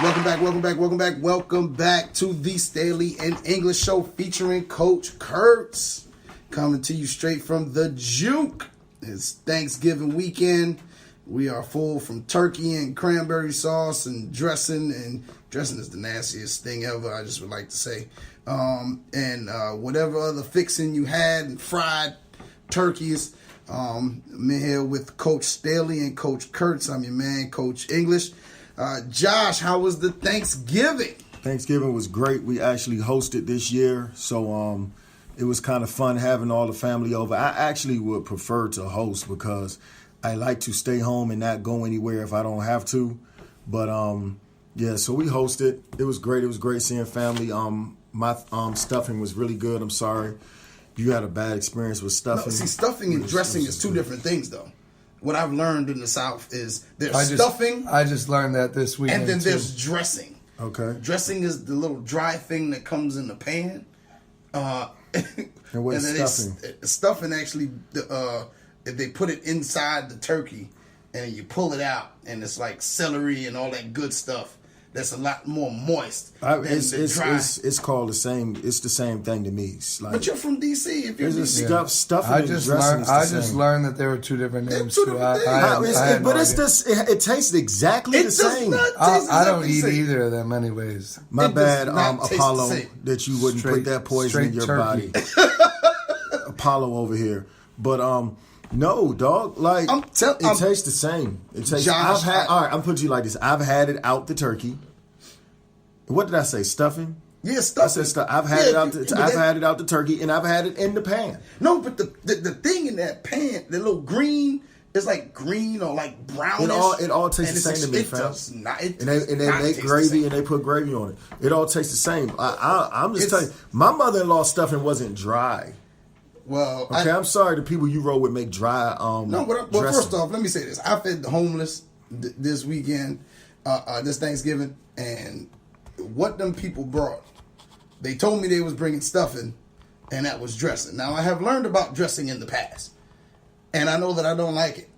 Welcome back to the Staley and English Show featuring Coach Kurtz. Coming to you straight from the Juke. It's Thanksgiving weekend. We are full from turkey and cranberry sauce and dressing. And dressing is the nastiest thing ever, I just would like to say. And whatever other fixing you had and fried turkeys. I'm here with Coach Staley and Coach Kurtz. I'm your man, Coach English. Josh, how was the Thanksgiving? Thanksgiving was great. We actually hosted this year, so it was kind of fun having all the family over. I actually would prefer to host because I like to stay home and not go anywhere if I don't have to. But yeah, so we hosted. It was great. It was great seeing family. My stuffing was really good. I'm sorry you had a bad experience with stuffing. No, see, stuffing and dressing is two different things, though. What I've learned in the South is there's stuffing. I just learned that this weekend. And then there's dressing. Okay. Dressing is the little dry thing that comes in the pan. And what's stuffing? Stuffing actually, if they put it inside the turkey and you pull it out, and it's like celery and all that good stuff. That's a lot more moist. It's called the same. It's the same thing to me. Like, but you're from DC. If you're DC. Stuffing I and just dressing learned. I just learned that there were two different names too. It tastes exactly the same. I don't eat either of them, anyways. My bad, Apollo, that you wouldn't put that poison in your body. Apollo over here, but no, dog. Like it tastes the same. It tastes. Josh, I'm putting you like this. I've had it out the turkey. What did I say? Stuffing. Yeah, stuffing. I said stuff. I've had it out. I've had it out the turkey, and I've had it in the pan. No, but the thing in that pan, the little green, is like green or like brownish. It all tastes the same to me, fam. And they make gravy and they put gravy on it. It all tastes the same. I'm just telling you, my mother-in-law stuffing wasn't dry. Well, okay, I'm sorry the people you roll with make dry. But first off, let me say this: I fed the homeless this weekend, this Thanksgiving, and what them people brought, they told me they was bringing stuffing, and that was dressing. Now I have learned about dressing in the past, and I know that I don't like it.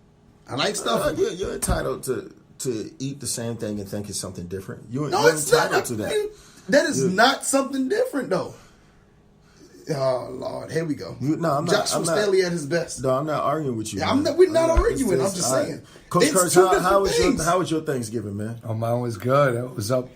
I like stuffing. You're entitled to eat the same thing and think it's something different. You're it's entitled not, to that. That is not something different, though. Oh, Lord. Here we go. Josh from Staley at his best. No, I'm not arguing with you. Yeah, we're not arguing. I'm just saying. Coach Kurtz, how was your Thanksgiving, man? Oh, mine was good. I was up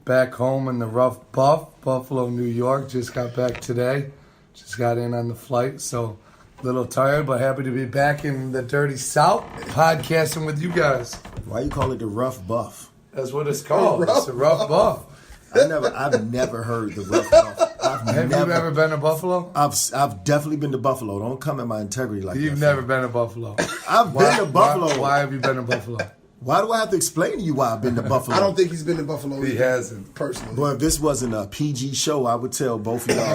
back home in the rough Buffalo, New York. Just got back today. Just got in on the flight. So a little tired, but happy to be back in the dirty South podcasting with you guys. Why you call it the rough buff? That's what it's called. It's a rough buff. I've never heard the rough buff. Have you ever been to Buffalo? I've definitely been to Buffalo. Don't come at my integrity like that. You've never been to Buffalo. I've been to Buffalo. Why have you been to Buffalo? Why do I have to explain to you why I've been to Buffalo? I don't think he's been to Buffalo. He hasn't. Personally. Well, if this wasn't a PG show, I would tell both of y'all,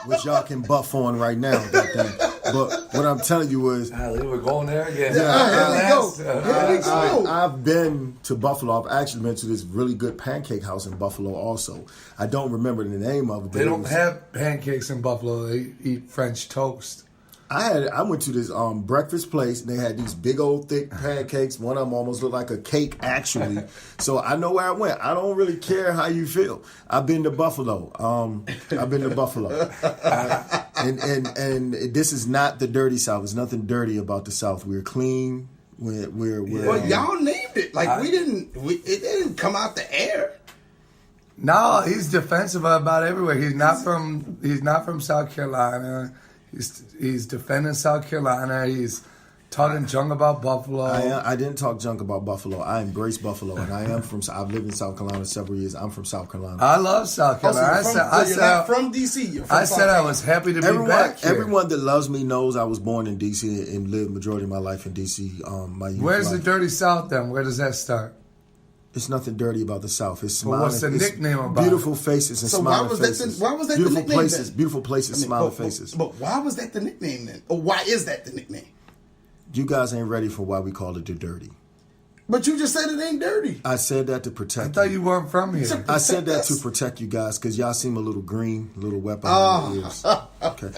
which y'all can buff on right now. But what I'm telling you is... we're going there again. Here we go. I've been to Buffalo. I've actually been to this really good pancake house in Buffalo also. I don't remember the name of it. They don't have pancakes in Buffalo. They eat French toast. I went to this breakfast place, and they had these big old thick pancakes. One of them almost looked like a cake, actually. So I know where I went. I don't really care how you feel. I've been to Buffalo. And this is not the dirty South. There's nothing dirty about the South. We're clean. We're well, y'all named it. Like it didn't come out the air. No, he's defensive about everywhere. He's not from South Carolina. He's defending South Carolina. He's talking junk about Buffalo. I didn't talk junk about Buffalo. I embrace Buffalo, and I've lived in South Carolina several years. I'm from South Carolina. I love South Carolina. You're not from DC. You're from I said I was happy to be back here. Everyone that loves me knows I was born in DC and lived majority of my life in DC. Where's the dirty South then? Where does that start? It's nothing dirty about the South. It's smiling. What's the nickname about? Beautiful faces and smiling faces. Why was that beautiful the nickname? Places, beautiful places, smiling faces. But why was that the nickname then? Or why is that the nickname? You guys ain't ready for why we call it the dirty. But you just said it ain't dirty. I said that to protect you. I thought you weren't from here. I said that to protect you guys because y'all seem a little green, a little wet behind the ears. Okay.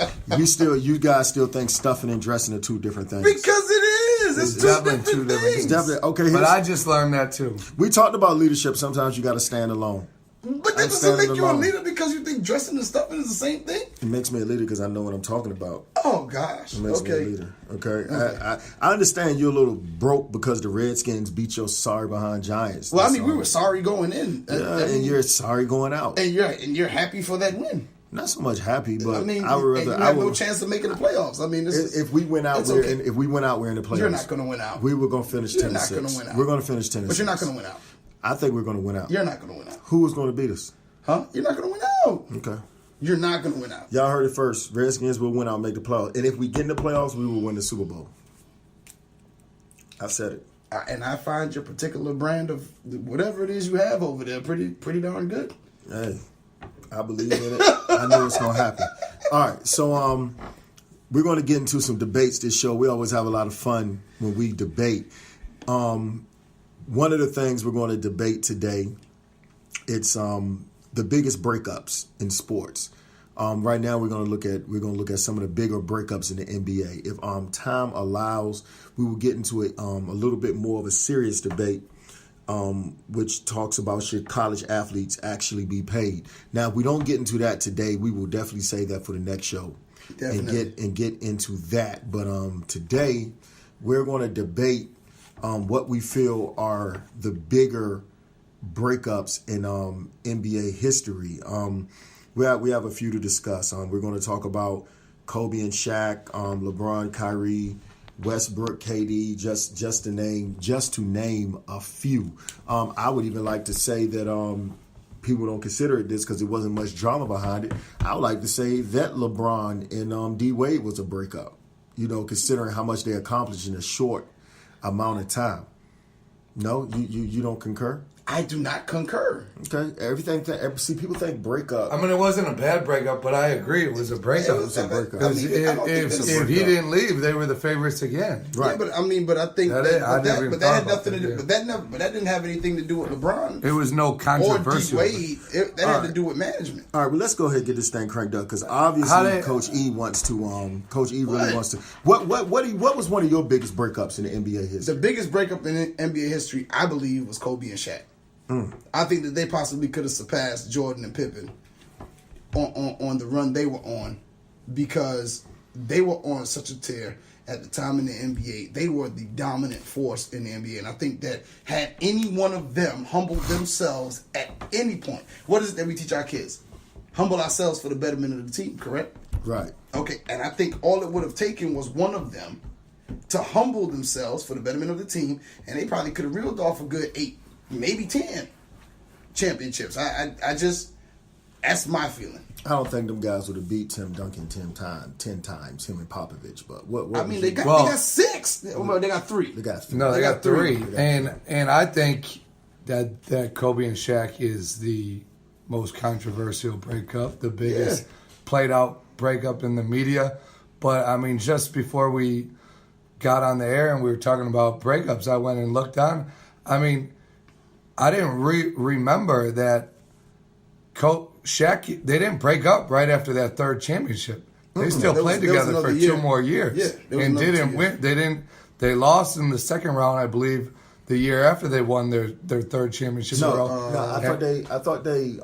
You guys still think stuffing and dressing are two different things. Because it is. It's definitely two different things. It's definitely okay. But here's- I just learned that too. we talked about leadership. Sometimes you got to stand alone. But that I'm doesn't standing make you a alone. leader because you think dressing and stuff is the same thing. It makes me a leader because I know what I'm talking about. Oh gosh. It makes me a Okay. leader. Okay. I understand you're a little broke because the Redskins beat your sorry behind Giants. Well, I That's mean, we all. were sorry going in. Yeah, I mean, and you're sorry going out. and you're happy for that win. Not so much happy, but I mean, I would and rather. you I have would, no chance of making the playoffs. I mean, if we went out, it's we're okay. if we went out, we're in the playoffs. You're not going to win out. We were going to finish You're 10 not 6. gonna win out. We're going to finish 10 But you're not 6. going to win out. I think we're going to win out. You're not going to win out. Who was going to beat us? Huh? You're not going to win out. Okay. You're not going to win out. Y'all heard it first. Redskins will win out and make the playoffs. And if we get in the playoffs, we will win the Super Bowl. I've said it. And I find your particular brand of whatever it is you have over there pretty darn good. Hey, I believe in it. I know it's going to happen. All right. So we're going to get into some debates this show. We always have a lot of fun when we debate. One of the things we're going to debate today, it's the biggest breakups in sports. Right now, we're going to look at some of the bigger breakups in the NBA. If time allows, we will get into a little bit more of a serious debate, which talks about should college athletes actually be paid. Now, if we don't get into that today, we will definitely save that for the next show Definitely. and get into that. But today, we're going to debate what we feel are the bigger breakups in NBA history. We have a few to discuss. We're going to talk about Kobe and Shaq, LeBron, Kyrie, Westbrook, KD, just to name a few. I would even like to say that people don't consider it this because it wasn't much drama behind it. I would like to say that LeBron and D Wade was a breakup. You know, considering how much they accomplished in a short amount of time. No, you don't concur? I do not concur. Okay, see, people think breakup. I mean, it wasn't a bad breakup, but I agree it was a breakup. It was a breakup. Because I mean, I don't think that's a if he breakup. didn't leave, they were the favorites again. Right. Yeah, but I think That that, is- I but, never that, even but that thought had about nothing to that, do. yeah. But that didn't have anything to do with LeBron It was no or D controversial. Wade. That had to do with management. All right, well, let's go ahead and get this thing cranked up because obviously How they- Coach E wants to. Coach E really What? wants to. What was one of your biggest breakups in the NBA history? The biggest breakup in NBA history, I believe, was Kobe and Shaq. I think that they possibly could have surpassed Jordan and Pippen on the run they were on because they were on such a tear at the time in the NBA. They were the dominant force in the NBA. And I think that had any one of them humbled themselves at any point, what is it that we teach our kids? Humble ourselves for the betterment of the team, correct? Right. Okay, and I think all it would have taken was one of them to humble themselves for the betterment of the team, and they probably could have reeled off a good 8, maybe 10 championships. I just, that's my feeling. I don't think them guys would have beat Tim Duncan 10 times, him and Popovich. But what I mean, was they you- got 6. Well, they got 3. They got three. No, they They got got three. three. And I think that Kobe and Shaq is the most controversial breakup, the biggest played out breakup in the media. But I mean, just before we got on the air and we were talking about breakups, I went and looked on. I mean, I didn't remember that Shaq, they didn't break up right after that third championship. They still There was- played there was together for another 2 year. more years. Yeah, there was and another 2 didn't years. win. They didn't. They lost in the second round, I believe, the year after they won their third championship. in a row. I thought they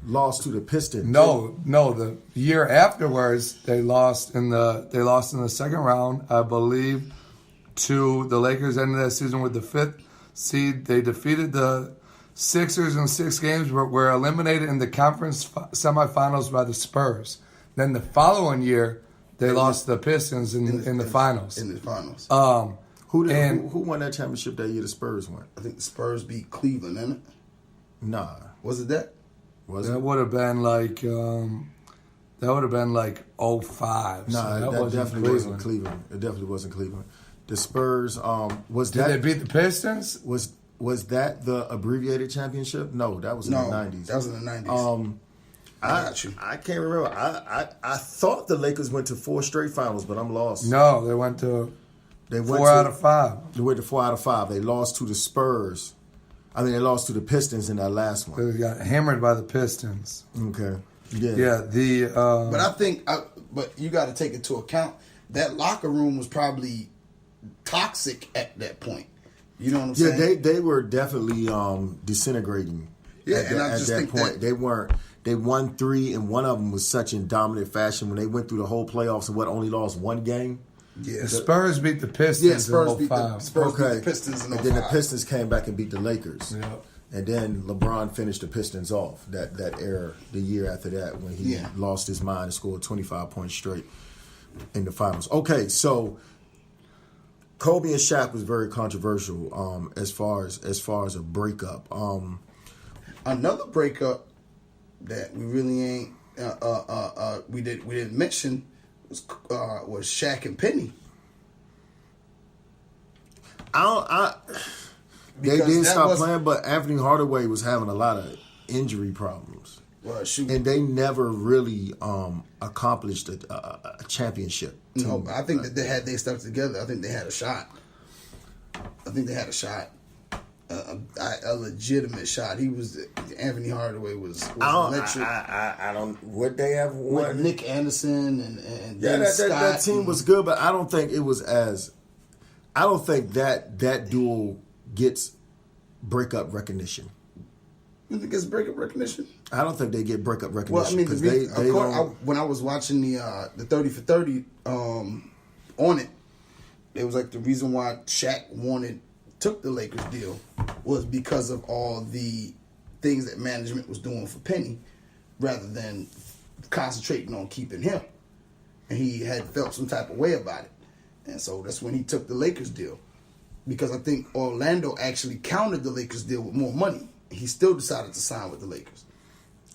lost to the Pistons. No, the year afterwards they lost in the second round, I believe, to the Lakers. Ended that season with the 5th seed. They defeated the Sixers in 6 games, but were eliminated in the conference semifinals by the Spurs. Then the following year they lost to the Pistons in the finals. In the finals. Who won that championship that year? The Spurs won. I think the Spurs beat Cleveland, didn't it? Nah, Was it that? was That it? would have been like 05. Nah, so that definitely wasn't Cleveland. It definitely wasn't Cleveland. The Spurs was Did that they beat the Pistons? was that the abbreviated championship? No, that was in No, the 90s. that was in the 90s. I got you. I can't remember. I thought the Lakers went to 4 straight finals, but I'm lost. No, they went to They went 4 out of 5. They went to 4 out of 5. They lost to the Spurs. I mean, they lost to the Pistons in that last one. They got hammered by the Pistons. Okay. Yeah. Yeah, But I think, but you got to take into account that locker room was probably toxic at that point. You know what I'm saying? Yeah, they were definitely disintegrating. Yeah, at and I at just that think point that they weren't. They won 3, and one of them was such in dominant fashion when they went through the whole playoffs and only lost one game. yeah, The Spurs beat the Pistons yeah, Spurs in beat 05. the Pistons in 05. And then the Pistons came back and beat the Lakers. Yeah. And then LeBron finished the Pistons off that era, the year after that, when he lost his mind and scored 25 points straight in the finals. Okay, so Kobe and Shaq was very controversial as far as a breakup. Another breakup that we really ain't we didn't mention was Shaq and Penny. They didn't stop playing, but Anthony Hardaway was having a lot of injury problems. Well, shoot. And they never really accomplished a championship. No, I think that had they stuck together, I think they had a shot. A legitimate shot. Anthony Hardaway was electric. I don't. Would they have won? With Nick Anderson and Yeah, that team was good, but I don't think it was as. I don't think that duel gets breakup recognition. You think it's breakup recognition? I don't think they get breakup recognition. Well, I mean, they when I was watching the 30 for 30 on it, it was like the reason why Shaq took the Lakers deal was because of all the things that management was doing for Penny, rather than concentrating on keeping him. And he had felt some type of way about it, and so that's when he took the Lakers deal. Because I think Orlando actually countered the Lakers deal with more money. He still decided to sign with the Lakers.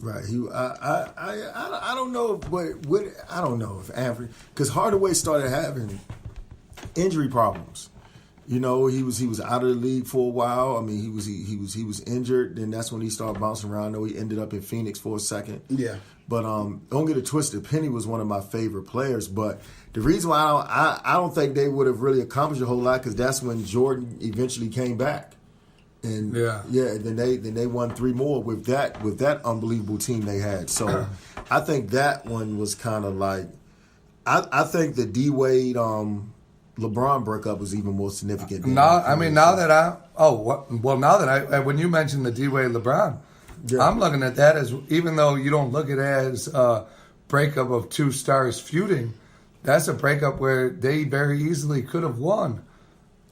Right. I don't know what I don't know if Anthony, because Hardaway started having injury problems. You know, he was out of the league for a while. I mean, he was injured. Then that's when he started bouncing around. I know he ended up in Phoenix for a second. Yeah. But don't get it twisted. Penny was one of my favorite players. But the reason why I don't think they would have really accomplished a whole lot, because that's when Jordan eventually came back. And then they won 3 more with that unbelievable team they had. So I think that one was kind of like, I think the D Wade LeBron breakup was even more significant. When you mentioned the D Wade LeBron, I'm looking at that as, even though you don't look at it as a breakup of 2 stars feuding, that's a breakup where they very easily could have won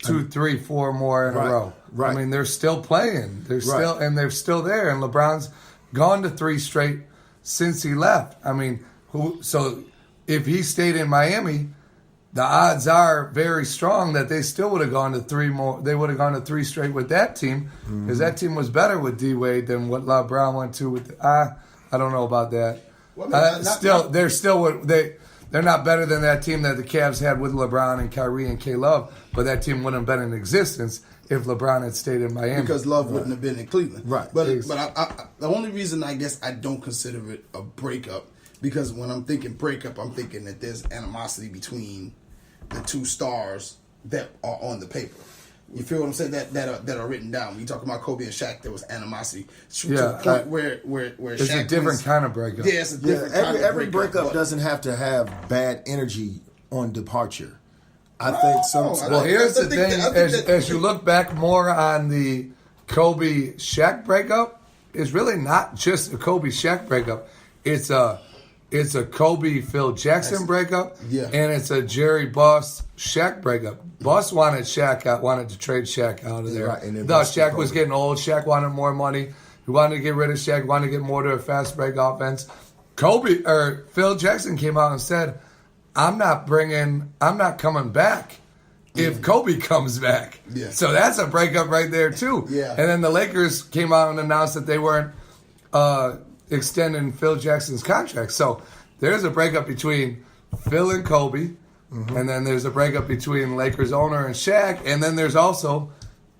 2, 3, 4 more in a row. Right. I mean, they're still playing. They're still there. And LeBron's gone to 3 straight since he left. I mean, so if he stayed in Miami, the odds are very strong that they still would have gone to 3 more. They would have gone to 3 straight with that team, because that team was better with D Wade than what LeBron went to with. I don't know about that. Well, I mean, They're not better than that team that the Cavs had with LeBron and Kyrie and K-Love, but that team wouldn't have been in existence if LeBron had stayed in Miami. Because Love wouldn't have been in Cleveland. Right. But I, the only reason I guess I don't consider it a breakup, because when I'm thinking breakup, I'm thinking that there's animosity between the 2 stars that are on the paper. You feel what I'm saying? That are written down. When you talk about Kobe and Shaq, there was animosity to the point where it's Shaq a different kind of breakup. Yeah, it's a different kind of breakup. Every breakup doesn't have to have bad energy on departure. I think some. Well, here's the thing: as you look back more on the Kobe Shaq breakup, it's really not just a Kobe Shaq breakup. It's a Kobe Phil Jackson breakup, and it's a Jerry Buss Shaq breakup. Buss wanted to trade Shaq out of there. Right, and Shaq was getting old. Shaq wanted more money. He wanted to get rid of Shaq. Wanted to get more to a fast break offense. Phil Jackson came out and said, I'm not coming back if Kobe comes back. Yeah. So that's a breakup right there too. Yeah. And then the Lakers came out and announced that they weren't extending Phil Jackson's contract. So there's a breakup between Phil and Kobe, and then there's a breakup between Lakers owner and Shaq, and then there's also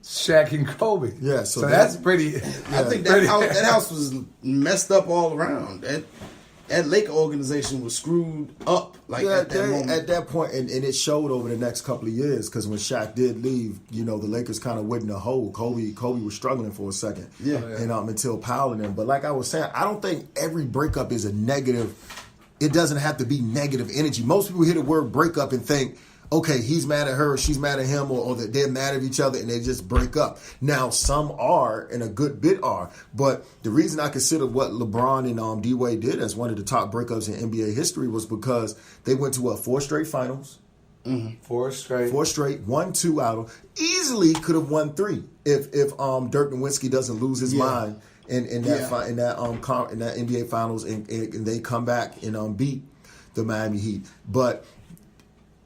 Shaq and Kobe. Yeah, so that's pretty. I think that house was messed up all around. That Laker organization was screwed up at that moment. At that point, and it showed over the next couple of years, because when Shaq did leave, the Lakers kind of went in a hole. Kobe was struggling for a second, and until Powell and them. But like I was saying, I don't think every breakup is a negative. It doesn't have to be negative energy. Most people hear the word breakup and think, okay, he's mad at her, she's mad at him, or that they're mad at each other and they just break up. Now, some are, and a good bit are, but the reason I consider what LeBron and D-Wade did as one of the top breakups in NBA history was because they went to 4 straight finals. Mm-hmm. 4 straight. 4 straight, won 2 out of. Easily could have won 3 if Dirk Nowitzki doesn't lose his mind in that NBA Finals and they come back and beat the Miami Heat. But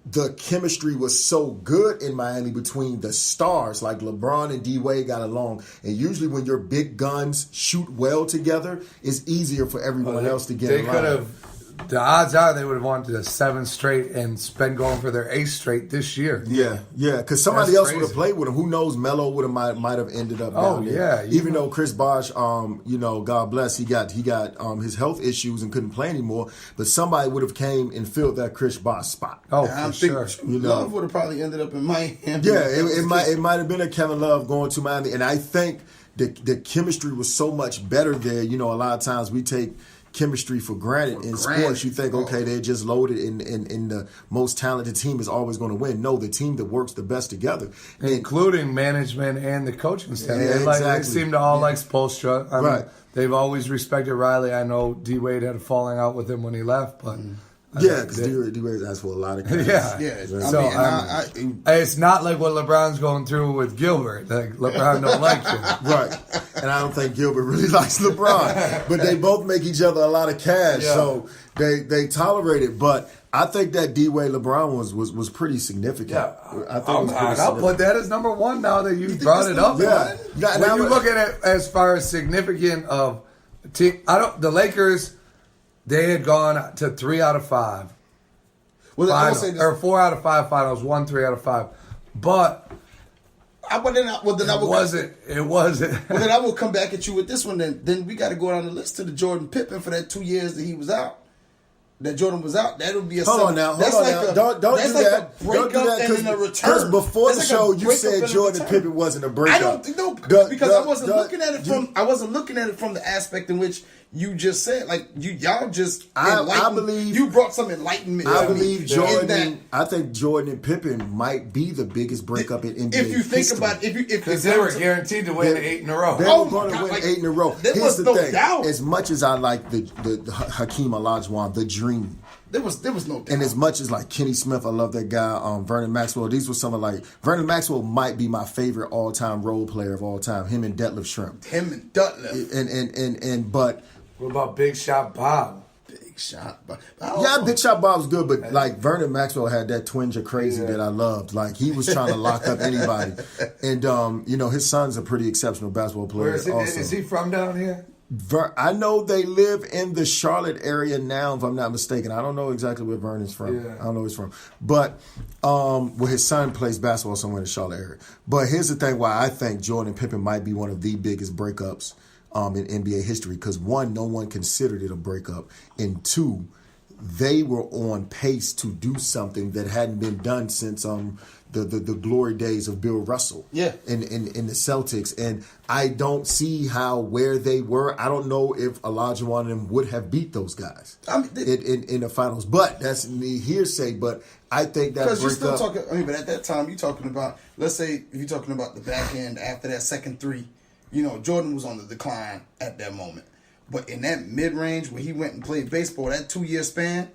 the chemistry was so good in Miami between the stars, like LeBron and D-Wade got along. And usually when your big guns shoot well together, it's easier for everyone else to get along. They could have. The odds are they would have wanted a 7 straight and been going for their 8th straight this year. Yeah, because somebody else would have played with him. Who knows? Melo might have ended up down there. Even though Chris Bosh, God bless, he got his health issues and couldn't play anymore. But somebody would have came and filled that Chris Bosh spot. Oh, for sure. Love would have probably ended up in Miami. Yeah, it might have been a Kevin Love going to Miami, and I think the chemistry was so much better there. A lot of times we take chemistry for granted in sports. You think, okay, they're just loaded and the most talented team is always going to win. No, the team that works the best together. Including management and the coaching staff. Yeah, They seem to all like Spoelstra. I mean, right. They've always respected Riley. I know D-Wade had a falling out with him when he left, but... because D-Wade asked for a lot of cash. Yeah. It's not like what LeBron's going through with Gilbert. Like, LeBron don't like him. Right. And I don't think Gilbert really likes LeBron. But they both make each other a lot of cash, so they tolerate it. But I think that D-Wade LeBron was pretty significant. Yeah. I think it was pretty I'll put that as number 1 now that you brought it up. Yeah. When you look at it as far as significant of team, the Lakers... They had gone to 3 out of 5. Well, I will say this. Or 4 out of 5 finals, 1 3 out of 5. But it wasn't. Well, then I will come back at you with this one. Then we got to go down the list to the Jordan Pippen for that 2 years that he was out. That Jordan was out. That would be a. Hold on now. Don't do that. Don't do that because before the show you said Jordan Pippen wasn't a breakup. I don't think because I wasn't looking at it from the aspect in which you just said, like y'all just. I believe you brought some enlightenment. I believe Jordan. I think Jordan and Pippen might be the biggest breakup in NBA if you think history. about because they were guaranteed to win 8 in a row. They were going to win 8 in a row. Here's the thing: doubt. as much as I like the Hakeem Olajuwon, the Dream. There was no doubt. And as much as like Kenny Smith, I love that guy. Vernon Maxwell. These were some of like Vernon Maxwell might be my favorite all time role player of all time. Him and Detlef Schrempf. But what about Big Shot Bob? Big Shot Bob. Big Shot Bob was good, but like Vernon Maxwell had that twinge of crazy that I loved. Like he was trying to lock up anybody, and his son's a pretty exceptional basketball player. Where is he? Also. Is he from down here? I know they live in the Charlotte area now, if I'm not mistaken. I don't know exactly where Vernon's from. Yeah. I don't know where he's from. But his son plays basketball somewhere in the Charlotte area. But here's the thing why I think Jordan and Pippen might be one of the biggest breakups in NBA history. Because 1, no one considered it a breakup. And 2, they were on pace to do something that hadn't been done since the glory days of Bill Russell in the Celtics. And I don't see where they were. I don't know if Olajuwon and them would have beat those guys in the finals. But that's the hearsay. But I think that because you're still talking. But at that time you're talking about. Let's say if you're talking about the back end after that second 3, Jordan was on the decline at that moment. But in that mid range where he went and played baseball, that 2-year span.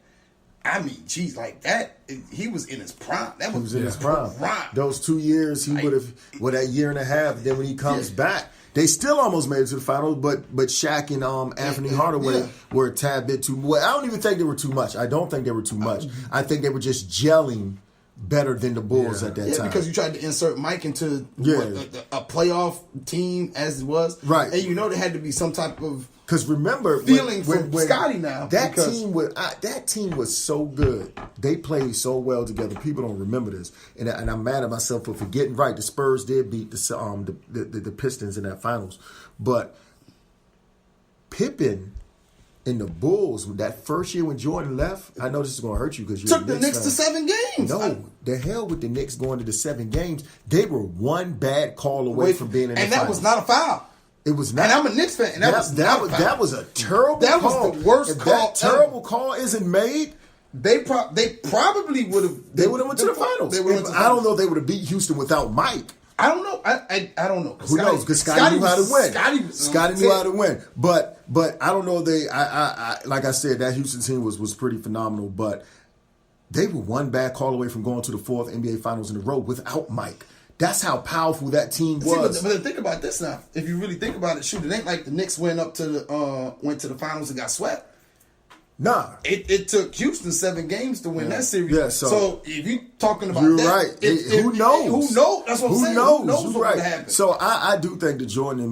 I mean, geez, like that, he was in his prime. He was in his prime. Those 2 years, he would have, that year and a half. Then when he comes back, they still almost made it to the finals. But Shaq and Anthony Hardaway were a tad bit too. Well, I don't even think they were too much. I don't think they were too much. I think they were just gelling better than the Bulls at that time. Because you tried to insert Mike into a playoff team as it was, right? And there had to be some type of. Because remember, feeling from Scotty now. That team was so good. They played so well together. People don't remember this, and I'm mad at myself for forgetting. Right, the Spurs did beat the Pistons in that finals, but Pippen and the Bulls that first year when Jordan left. I know this is going to hurt you because you took the Knicks to 7 games. No, the hell with the Knicks going to the 7 games. They were one bad call away from being in the finals. And that was not a foul. It was not. And I'm a Knicks fan. And that was a terrible call. That was the worst call. That terrible ever. call isn't made. they probably would have. They would have went to the finals. I don't know if they would have beat Houston without Mike. I don't know. I don't know. Who knows? Because Scotty knew how to win. Scotty knew how to win. But I don't know. Like I said, that Houston team was pretty phenomenal. But they were one bad call away from going to the 4th NBA Finals in a row without Mike. That's how powerful that team was. See, but think about this now. If you really think about it, shoot, it ain't like the Knicks went to the finals and got swept. Nah, it took Houston 7 games to win that series. Yeah, so if you're talking about you're that, right. Who knows? Who knows? That's what I'm saying. Who knows? Who knows You're what right. would happen? So I do think the Jordan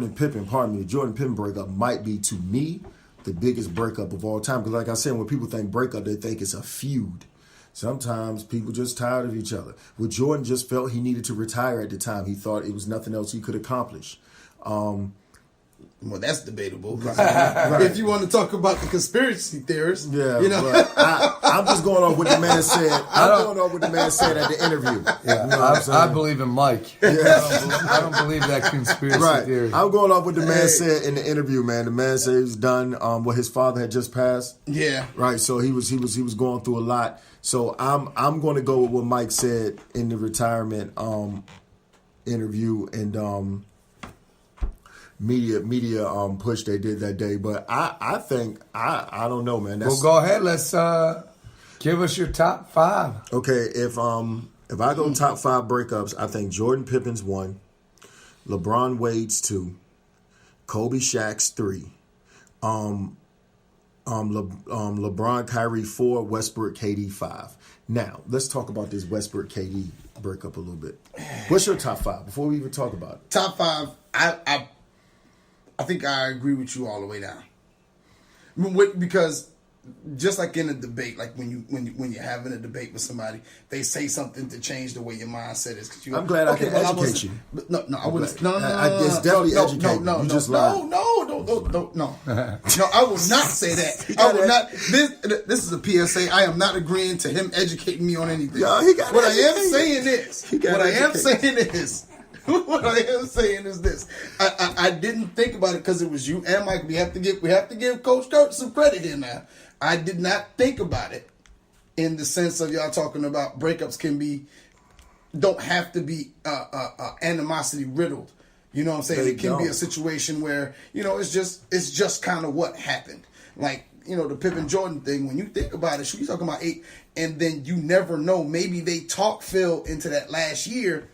and Pippen breakup might be, to me, the biggest breakup of all time. Because like I said, when people think breakup, they think it's a feud. Sometimes people just tired of each other. Well, Jordan just felt he needed to retire at the time. He thought it was nothing else he could accomplish. Well, that's debatable. If you want to talk about the conspiracy theorists, yeah, you know. But I'm just going off what the man said. I'm going off what the man said at the interview. Yeah, you know I believe in Mike. Yeah. I don't believe that conspiracy theory. I'm going off what the man said in the interview, man. The man said he was done. What his father had just passed. Yeah. Right. So he was going through a lot. So I'm going to go with what Mike said in the retirement interview and media push they did that day. But I think I don't know, man. Well, go ahead. Let's give us your top 5. Okay, if I go top 5 breakups, I think Jordan Pippen's 1, LeBron Wade's 2, Kobe Shaq's 3, LeBron Kyrie 4, Westbrook KD 5. Now let's talk about this Westbrook KD breakup a little bit. What's your top 5 before we even talk about it? Top 5. I think I agree with you all the way down. Because just like in a debate, like when you're having a debate with somebody, they say something to change the way your mindset is. I'm glad I can educate you. No, I wouldn't. No. It's definitely educating. No, you just lied. No. No, I will not say that. I will not. This is a PSA. I am not agreeing to him educating me on anything. What I am saying is this. I didn't think about it because it was you and Mike. We have to give Coach Kurtz some credit in there. I did not think about it in the sense of y'all talking about breakups don't have to be animosity riddled. You know what I'm saying? It can be a situation where, it's just kind of what happened. Like, the Pippen Jordan thing, when you think about it, you're talking about 8, and then you never know. Maybe they talk Phil into that last year.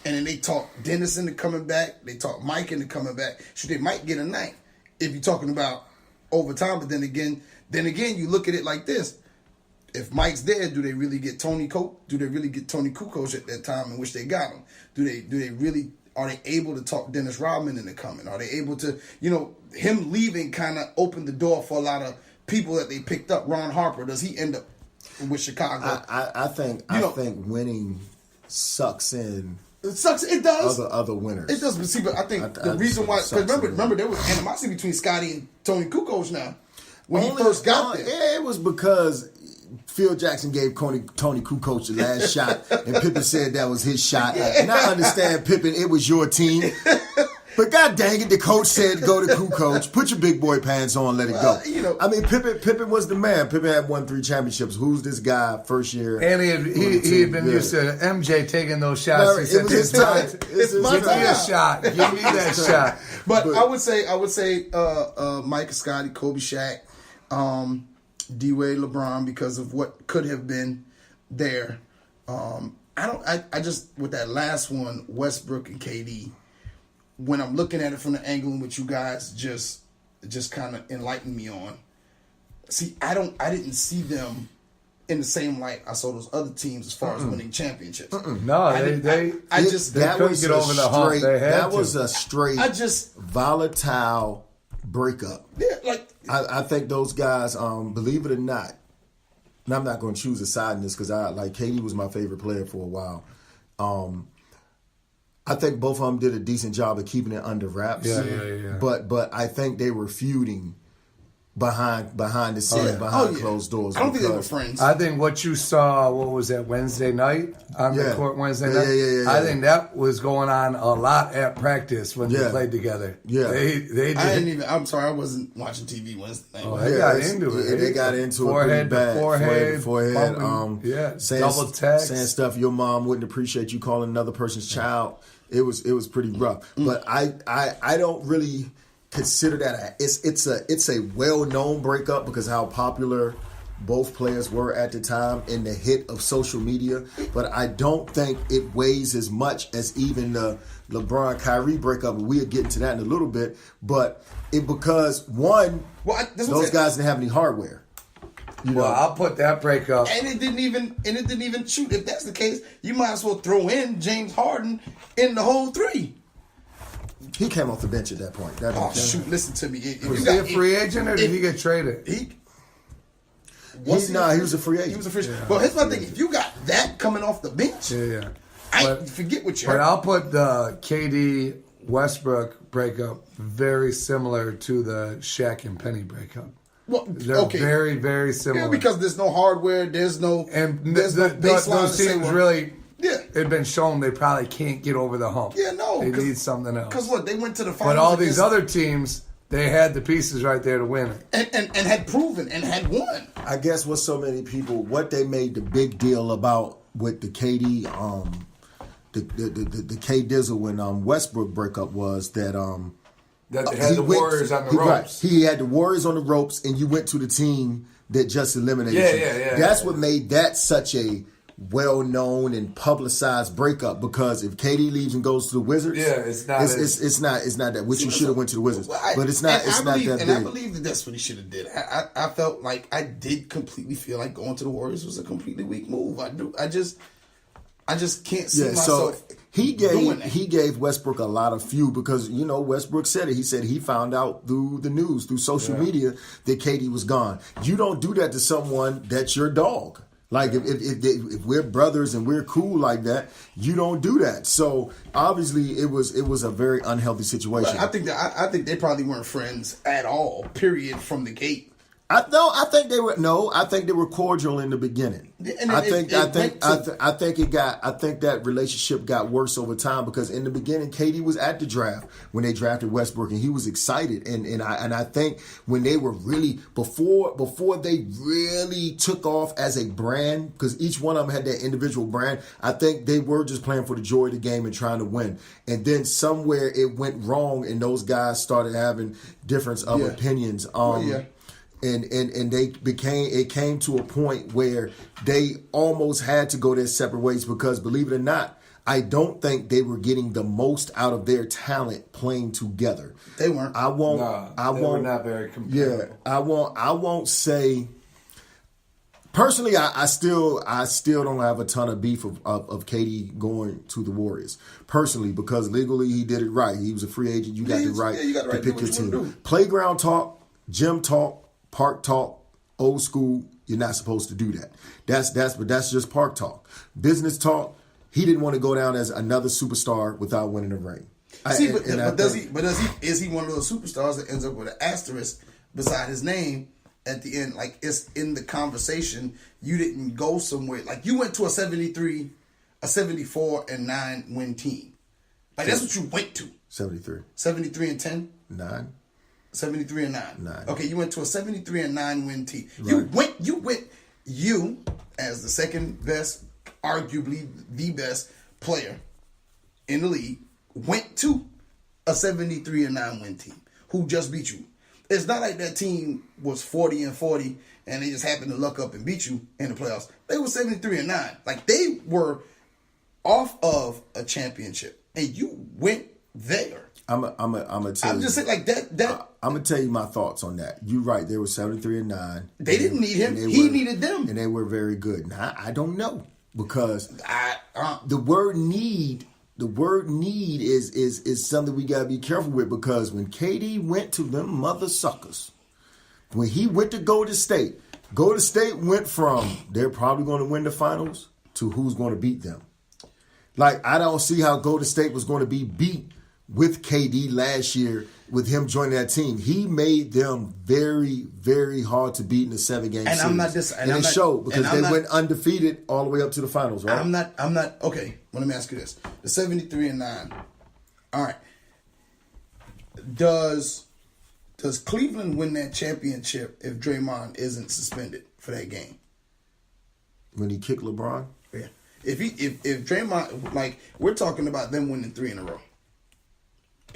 And then they talk Dennis into coming back. They talk Mike into coming back. They might get a 9 if you're talking about overtime. But then again, you look at it like this: if Mike's there, do they really get Tony Kukoc? Do they really get Tony Kukoc at that time in which they got him? Do they really? Are they able to talk Dennis Rodman into coming? Are they able to? Him leaving kind of opened the door for a lot of people that they picked up. Ron Harper, does he end up with Chicago? I think winning sucks in. It sucks. It does. Other winners. It does. But I think the reason why, because remember there was animosity between Scotty and Tony Kukoc now when he first got there. Yeah, it was because Phil Jackson gave Tony Kukoc the last shot, and Pippen said that was his shot. Yeah. And I understand, Pippen, it was your team. But god dang it, the coach said go to Kukoc. Put your big boy pants on, let it go. I mean, Pippen was the man. Pippen had won 3 championships. Who's this guy first year? And he had been used to MJ taking those shots. Larry, it was his time. It's my time. Give me a shot. Give me that shot. But I would say Mike, Scotty, Kobe, Shaq, D-Wade, LeBron, because of what could have been there. I just, with that last one, Westbrook and KD, when I'm looking at it from the angle in which you guys just kind of enlightened me on, see, I didn't see them in the same light I saw those other teams as far as winning championships. No, they couldn't get over the hump. That was a straight volatile breakup. Yeah, I think those guys, believe it or not, and I'm not going to choose a side in this because KD was my favorite player for a while. I think both of them did a decent job of keeping it under wraps. Yeah. But I think they were feuding behind the scene, behind closed doors. I don't think they were friends. I think what you saw, what was that, Wednesday night on the court Wednesday night? Yeah. I think that was going on a lot at practice when they played together. Yeah. They did. I didn't even. I'm sorry, I wasn't watching TV Wednesday night. Oh, they got into it. They got into forehead it pretty bad. to forehead. Bumping, Saying, double text. saying stuff your mom wouldn't appreciate you calling another person's child. It was pretty rough. But I don't really consider that it's a well-known breakup because how popular both players were at the time in the hit of social media. But I don't think it weighs as much as even the LeBron-Kyrie breakup. We'll get into that in a little bit. But because those guys didn't have any hardware. Well, I'll put that breakup. And it didn't even shoot. If that's the case, you might as well throw in James Harden in the whole three. He came off the bench at that point. Shoot! Listen to me. Was he a free agent or did he get traded? He was a free agent. He was a free agent. But here's my thing: if you got that coming off the bench, forget what you heard. But I'll put the KD Westbrook breakup very similar to the Shaq and Penny breakup. Well, they're very, very similar. Yeah, because there's no hardware, there's no baseline. Those teams really, it's been shown they probably can't get over the hump. Yeah, no, they need something else. Because what, they went to the finals. But all these other teams, they had the pieces right there to win it, and had proven and had won. I guess what so many people, what they made the big deal about with the KD, the K Dizzle and Westbrook breakup was that that they had the Warriors on the ropes. He had the Warriors on the ropes, and you went to the team that just eliminated you. Yeah. That's what made that such a well-known and publicized breakup. Because if KD leaves and goes to the Wizards, it's not that. Which you should have went to the Wizards, but it's not. It's not that big. And I believe that that's what he should have did. I felt like I did completely feel like going to the Warriors was a completely weak move. I just can't see myself. So he gave Westbrook a lot of fuel because Westbrook said it. He said he found out through the news, through social media, that KD was gone. You don't do that to someone that's your dog. Like if we're brothers and we're cool like that, you don't do that. So obviously it was a very unhealthy situation. I think they probably weren't friends at all. Period. From the gate. I think they were cordial in the beginning. I think that relationship got worse over time because in the beginning, KD was at the draft when they drafted Westbrook and he was excited. And I think when they were really before they really took off as a brand, because each one of them had their individual brand, I think they were just playing for the joy of the game and trying to win. And then somewhere it went wrong and those guys started having difference of opinions. And it came to a point where they almost had to go their separate ways because, believe it or not, I don't think they were getting the most out of their talent playing together. They weren't. They were not very comparable. Yeah, I won't say. Personally, I still don't have a ton of beef of KD going to the Warriors. Personally, because legally he did it right. He was a free agent. You got the right to pick your team. Playground talk, gym talk, park talk, old school, you're not supposed to do that. But that's just park talk. Business talk, he didn't want to go down as another superstar without winning a ring. Is he one of those superstars that ends up with an asterisk beside his name at the end? Like it's in the conversation, you didn't go somewhere. Like you went to a 73, a 74 and 9 win team. Like that's what you went to. 73. 73 and 10? 9. 73 and 9. 9. Okay, you went to a 73 and 9 win team. Right. You as the second best, arguably the best player in the league, went to a 73 and 9 win team who just beat you. It's not like that team was 40 and 40 and they just happened to luck up and beat you in the playoffs. They were 73 and 9. Like they were off of a championship and you went there. I'm gonna tell you. I'm just saying like that. I'm gonna tell you my thoughts on that. You're right. They were 73 and 9. They didn't need him. He needed them, and they were very good. Now I don't know because the word need is something we gotta be careful with because when KD went to them mother suckers, when he went to Golden State went from they're probably going to win the finals to who's going to beat them. Like I don't see how Golden State was going to be beat with KD last year, with him joining that team, he made them very, very hard to beat in the 7-game series. It showed because they went undefeated all the way up to the finals, right? I'm not okay. Well, let me ask you this: the 73-9. All right. Does Cleveland win that championship if Draymond isn't suspended for that game? When he kicked LeBron? Yeah. If Draymond, like, we're talking about them winning 3 in a row.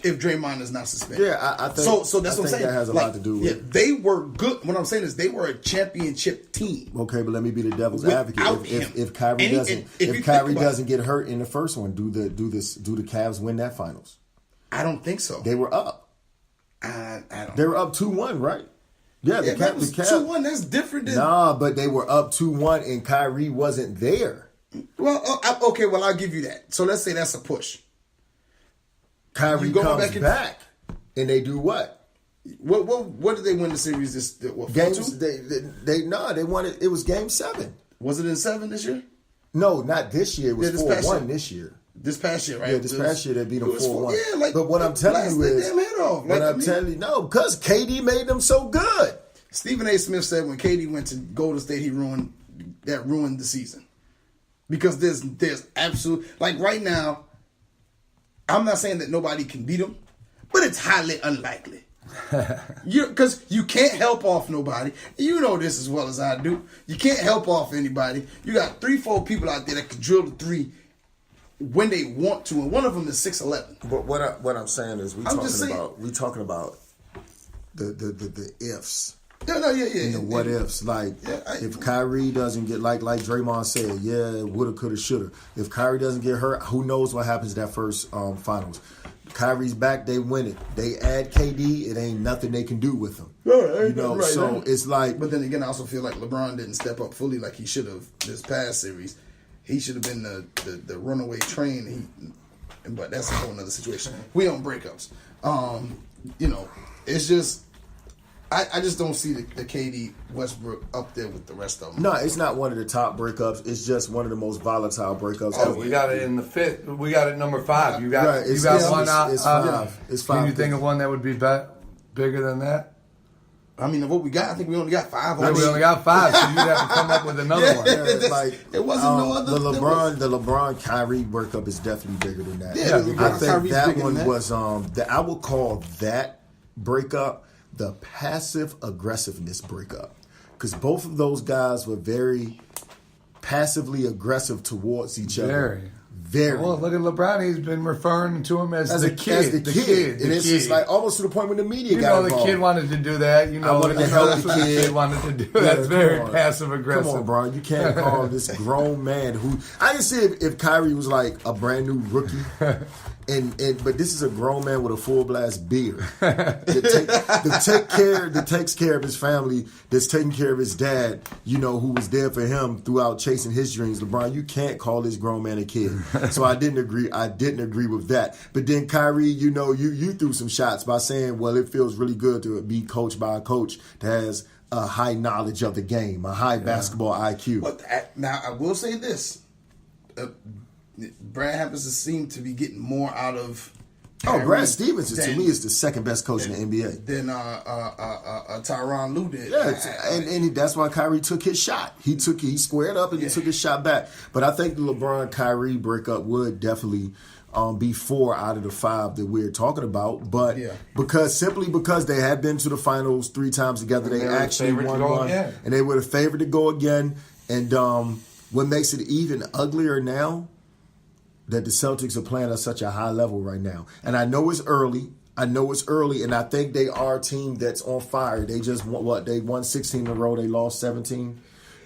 If Draymond is not suspended. Yeah, I think so. That's what I'm saying. That has a lot to do with it. They were good. What I'm saying is they were a championship team. Okay, but let me be the devil's advocate. If Kyrie doesn't get hurt in the first one, do the Cavs win that finals? I don't think so. They were up. I don't. They were up 2-1, right? Yeah, the Cavs 2-1. That's different than but they were up 2-1 and Kyrie wasn't there. Well, okay. Well, I'll give you that. So let's say that's a push. Kyrie comes back, and they do what? What did they win the series? Games. They won it. It was Game 7. Was it in 7 this year? No, not this year. It was 4-1 this year. This past year, right? Yeah, this past year they beat them 4-1. Yeah, but what I'm telling you is, because KD made them so good. Stephen A. Smith said when KD went to Golden State, he ruined the season because there's absolute, like, right now. I'm not saying that nobody can beat him, but it's highly unlikely. Because you can't help off nobody. You know this as well as I do. You can't help off anybody. You got 3-4 people out there that can drill the 3 when they want to, and one of them is 6'11". But what I'm saying is we talking about the ifs. Yeah. The what ifs. Like, if Kyrie doesn't get, like Draymond said, woulda, coulda, shoulda. If Kyrie doesn't get hurt, who knows what happens that first finals. Kyrie's back, they win it. They add KD, it ain't nothing they can do with him. It's like. But then again, I also feel like LeBron didn't step up fully like he should have this past series. He should have been the runaway train. But that's a whole other situation. We on breakups. It's just. I just don't see the KD Westbrook up there with the rest of them. No, it's not one of the top breakups. It's just one of the most volatile breakups. Oh, we got it in the 5th. We got it number 5. You got one out. It's 5. It's 5. Can you think of one that would be bigger than that? I mean, of what we got, I think we only got 5. We only got 5, so you'd have to come up with another one. It wasn't no other. The LeBron Kyrie breakup is definitely bigger than that. Yeah, I think that one was. I would call that breakup the passive aggressiveness breakup, because both of those guys were very passively aggressive towards each other. Very. Well, look at LeBron. He's been referring to him as the kid. And it's just like almost to the point when the media got involved. The kid wanted to do that. I wanted to help the kid. Wanted to do that. That's very passive aggressive. Come on, Brian. You can't call this grown man who. I can see if Kyrie was like a brand new rookie. But this is a grown man with a full blast beard that takes care of his family, that's taking care of his dad, who was there for him throughout chasing his dreams. LeBron, you can't call this grown man a kid. So I didn't agree with that. But then Kyrie, you threw some shots by saying, well, it feels really good to be coached by a coach that has a high knowledge of the game, a high basketball IQ. But now I will say this. Brad happens to seem to be getting more out of. Brad Stevens to me is the second best coach in the NBA. Than Tyronn Lue did. Yeah, and that's why Kyrie took his shot. He squared up and he took his shot back. But I think the LeBron Kyrie breakup would definitely be 4 out of the 5 that we're talking about. But because they had been to the finals 3 times together, they actually won one, and they were the favorite to go again. And what makes it even uglier now, that the Celtics are playing at such a high level right now. And I know it's early, and I think they are a team that's on fire. They just they won 16 in a row, they lost 17.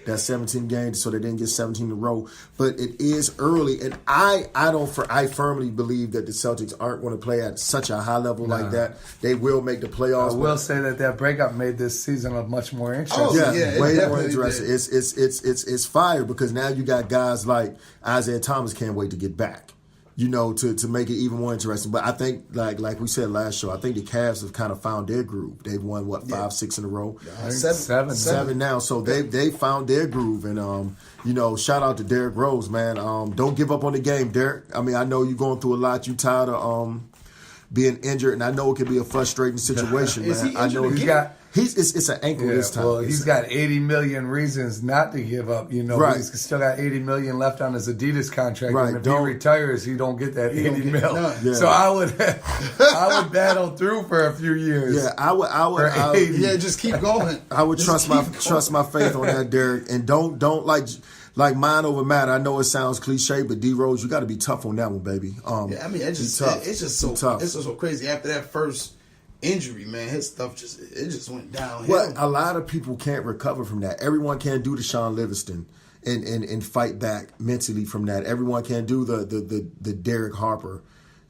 That's 17 games, so they didn't get 17 in a row. But it is early, and I firmly believe that the Celtics aren't going to play at such a high level like that. They will make the playoffs. I will say that breakup made this season much more interesting. Way more interesting. It's fire because now you got guys like Isaiah Thomas can't wait to get back. To make it even more interesting. But I think, like we said last show, I think the Cavs have kind of found their groove. They've won, 5, 6 in a row? 7 now. So they found their groove. And, shout out to Derrick Rose, man. Don't give up on the game, Derrick. I mean, I know you're going through a lot. You tired of being injured, and I know it can be a frustrating situation, Is man. he I know injured again? it's an ankle this time. Well, he's got 80 million reasons not to give up, Right. He's still got 80 million left on his Adidas contract. Right, And if don't- he retires, he don't get that 80 mil. none. Yeah. So I would battle through for a few years. Yeah, I would For 80. Yeah, just keep going. I would Just trust my faith on that, Derek, and don't like mind over matter. I know it sounds cliche, but D Rose, you got to be tough on that one, baby. Yeah, I mean, it's just Be tough. so crazy. After that first injury, man, his stuff just went downhill. Well, a lot of people can't recover from that. Everyone can't do the Sean Livingston and fight back mentally from that. Everyone can't do the Derek Harper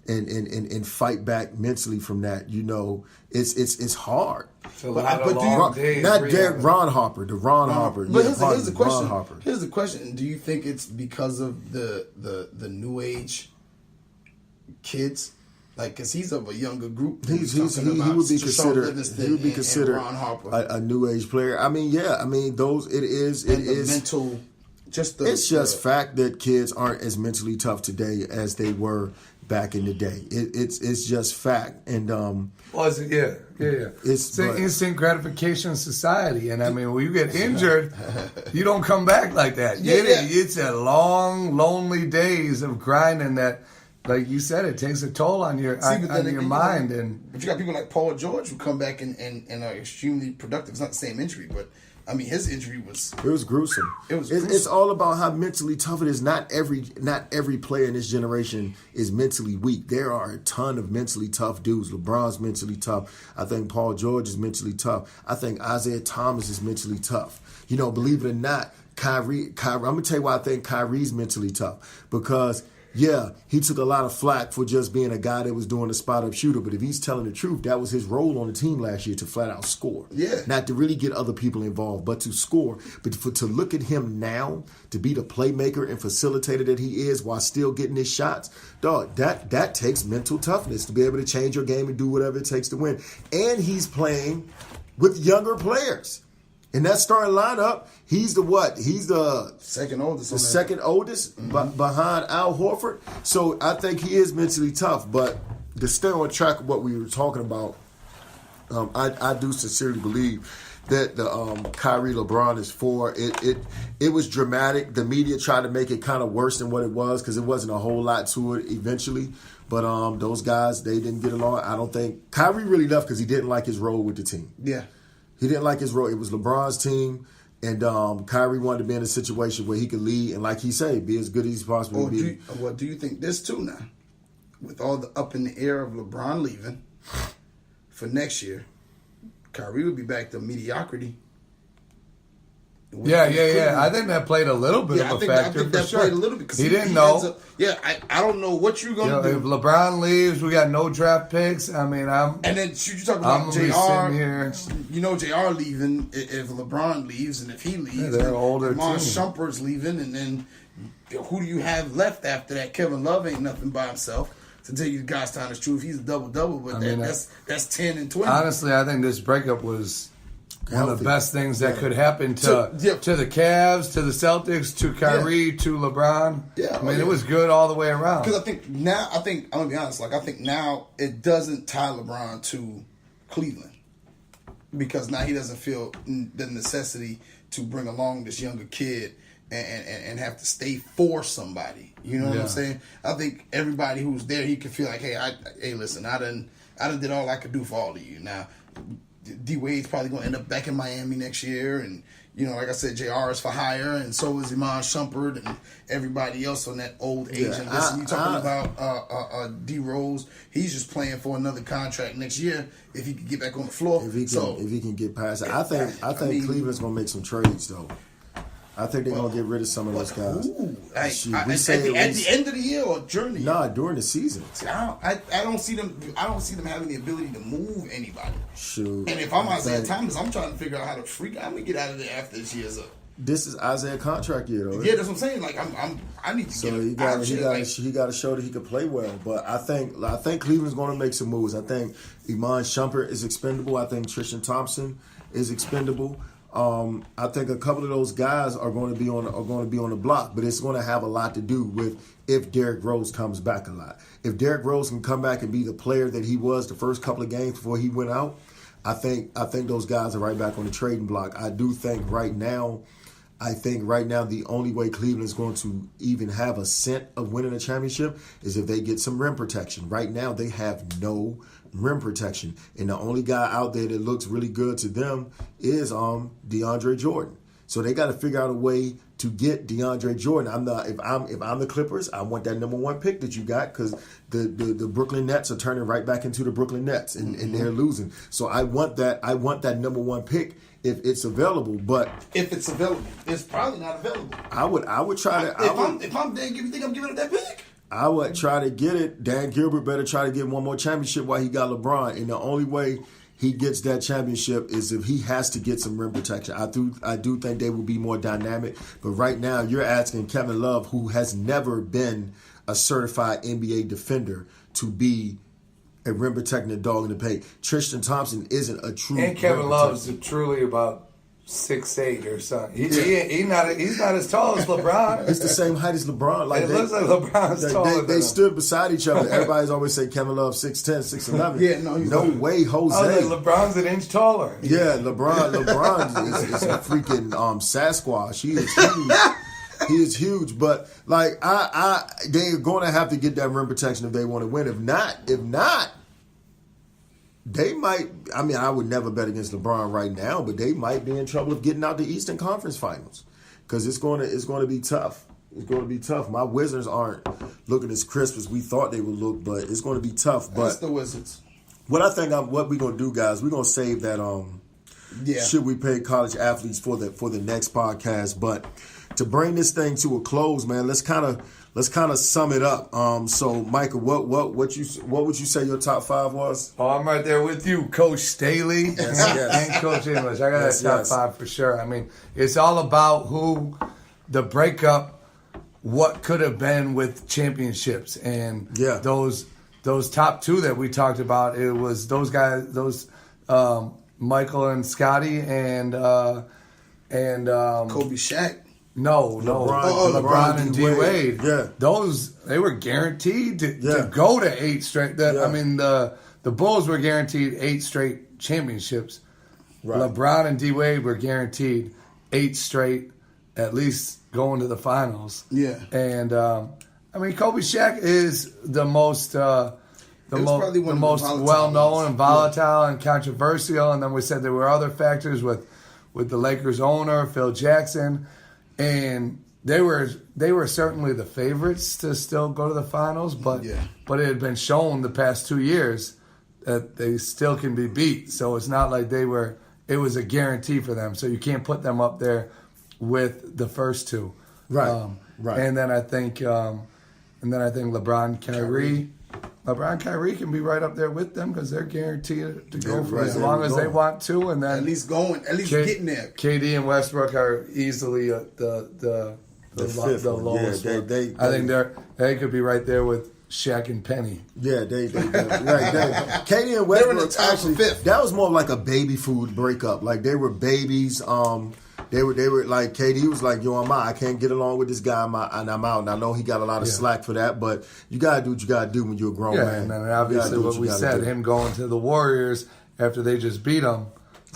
and fight back mentally from that. It's hard. It's a lot of but do you- long days. Not really. Derek Ron Harper, the Ron Harper. But Yeah, here's the question. Ron Harper. Here's the question. Do you think it's because of the new age kids? Like, because he's of a younger group. He would be considered Ron Harper. a new age player. I mean, yeah. I mean, it is mental. It's just fact that kids aren't as mentally tough today as they were back in the day. It's just fact, and Yeah. It's an instant gratification society, and I mean, when you get injured, you don't come back like that. It's a long, lonely days of grinding that, like you said, it takes a toll on your mind. But you got people like Paul George who come back and are extremely productive. It's not the same injury, but I mean, his injury was gruesome. It's all about how mentally tough it is. Not every player in this generation is mentally weak. There are a ton of mentally tough dudes. LeBron's mentally tough. I think Paul George is mentally tough. I think Isaiah Thomas is mentally tough. Believe it or not, Kyrie. I'm gonna tell you why I think Kyrie's mentally tough, because yeah, he took a lot of flack for just being a guy that was doing a spot-up shooter. But if he's telling the truth, that was his role on the team last year, to flat-out score. Yeah. Not to really get other people involved, but to score. But to look at him now, to be the playmaker and facilitator that he is while still getting his shots, dog, that takes mental toughness to be able to change your game and do whatever it takes to win. And he's playing with younger players. In that starting lineup, he's the what? He's the second oldest. Behind Al Horford. So I think he is mentally tough. But to stay on track of what we were talking about, I do sincerely believe that the Kyrie LeBron is for. It was dramatic. The media tried to make it kind of worse than what it was, because it wasn't a whole lot to it eventually. But those guys, they didn't get along. I don't think Kyrie really left because he didn't like his role with the team. Yeah. He didn't like his role. It was LeBron's team, and Kyrie wanted to be in a situation where he could lead and, like he said, be as good as he possibly be. Do you think this too now, with all the up in the air of LeBron leaving for next year, Kyrie would be back to mediocrity? Yeah. I think that played a little bit of a factor. I think that played a little bit, because he didn't know. I don't know what you're gonna do. If LeBron leaves, we got no draft picks. I mean, and then you talk about JR. JR leaving. If LeBron leaves, and if he leaves, they're older Iman too. Shumpert's leaving, and then who do you have left after that? Kevin Love ain't nothing by himself. To tell you the God's honest truth, he's a double-double, but that's 10 and 20. Honestly, I think this breakup was one of the best things that could happen to the Cavs, to the Celtics, to Kyrie, to LeBron. Yeah, I mean, it was good all the way around. Because I think I'm gonna be honest. I think now it doesn't tie LeBron to Cleveland, because now he doesn't feel the necessity to bring along this younger kid and have to stay for somebody. You know what I'm saying? I think everybody who's there, he can feel like, hey, listen, I done did all I could do for all of you. Now, D Wade's probably going to end up back in Miami next year, and like I said, JR is for hire, and so is Iman Shumpert and everybody else on that old agent list. You talking about D Rose? He's just playing for another contract next year if he can get back on the floor. If he can get past it, I think Cleveland's going to make some trades though. I think they're going to get rid of some of those guys. At the end of the year or during the year? Nah, during the season. See, I don't see them having the ability to move anybody. Shoot. And if I'm Isaiah Thomas, I'm trying to figure out how to I'm gonna get out of there after this year's up. This is Isaiah contract year though. Yeah, that's what I'm saying. Like I need to get he got to show that he could play well. But I think Cleveland's going to make some moves. I think Iman Shumpert is expendable. I think Tristan Thompson is expendable. I think a couple of those guys are going to be on the block, but it's going to have a lot to do with if Derrick Rose comes back a lot. If Derrick Rose can come back and be the player that he was the first couple of games before he went out, I think those guys are right back on the trading block. I think right now the only way Cleveland's going to even have a scent of winning a championship is if they get some rim protection. Right now they have no rim protection, and the only guy out there that looks really good to them is DeAndre Jordan. So they got to figure out a way to get DeAndre Jordan. If I'm the Clippers, I want that number 1 pick that you got, because the Brooklyn Nets are turning right back into the Brooklyn Nets, and they're losing. So I want that number 1 pick if it's available. But if it's available, it's probably not available. I would try to. If I'm Dan, you think I'm giving up that pick? I would try to get it. Dan Gilbert better try to get one more championship while he got LeBron, and the only way he gets that championship is if he has to get some rim protection. I do think they will be more dynamic. But right now, you're asking Kevin Love, who has never been a certified NBA defender, to be a rim protecting dog in the paint. Tristan Thompson isn't a true. And Kevin Love's truly about 6'8" or something. He's not as tall as LeBron. It's the same height as LeBron. It looks like LeBron's taller than they him. stood beside each other. Everybody's always say Kevin Love 6'10", 6'11". Yeah, no way, Jose. I was like, LeBron's an inch taller. Yeah, LeBron is a freaking Sasquatch. He is huge. He is huge. But like they're going to have to get that rim protection if they want to win. If not. They might. I mean, I would never bet against LeBron right now, but they might be in trouble of getting out the Eastern Conference Finals, because it's going to be tough. It's going to be tough. My Wizards aren't looking as crisp as we thought they would look, but it's going to be tough. But that's the Wizards. What we're going to do, guys, we're going to save that. Should we pay college athletes for the next podcast? But to bring this thing to a close, man, let's kind of sum it up. So, Michael, what would you say your top 5 was? Oh, I'm right there with you, Coach Staley and Coach English. I got that top 5 for sure. I mean, it's all about who the breakup, what could have been with championships, and those top 2 that we talked about. It was those guys, Michael and Scotty and Kobe Shaq. No, LeBron and D Wade. Yeah, they were guaranteed to go to 8 straight. I mean, the Bulls were guaranteed 8 straight championships. Right. LeBron and D Wade were guaranteed 8 straight, at least going to the finals. Yeah, and I mean, Kobe Shaq is the most well known and volatile and controversial. And then we said there were other factors with the Lakers owner Phil Jackson. And they were certainly the favorites to still go to the finals, but it had been shown the past 2 years that they still can be beat. So it's not like it was a guarantee for them. So you can't put them up there with the first 2. Right. Right. And then I think LeBron, Kyrie can be right up there with them, because they're guaranteed to go for as long as they want to, and then at least getting there. KD and Westbrook are easily the lowest. Yeah, I think they could be right there with Shaq and Penny. Yeah, they right. KD and Westbrook actually, that was more like a baby food breakup. Like they were babies. They were like, KD was like, yo, I can't get along with this guy, and I'm out. And I know he got a lot of slack for that, but you got to do what you got to do when you're a grown man. And then obviously what we said, him going to the Warriors after they just beat him,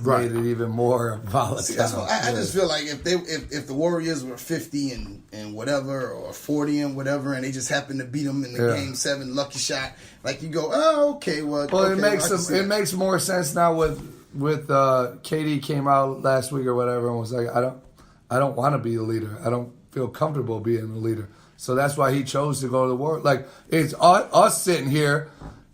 made it even more volatile. See, that's what, I just feel like if the Warriors were 50 and whatever, or 40 and whatever, and they just happened to beat them in the Game 7 lucky shot, like you go, oh, okay, well, it makes more sense now with KD came out last week or whatever and was like, I don't want to be a leader. I don't feel comfortable being a leader. So that's why he chose to go to the war. Like, it's us sitting here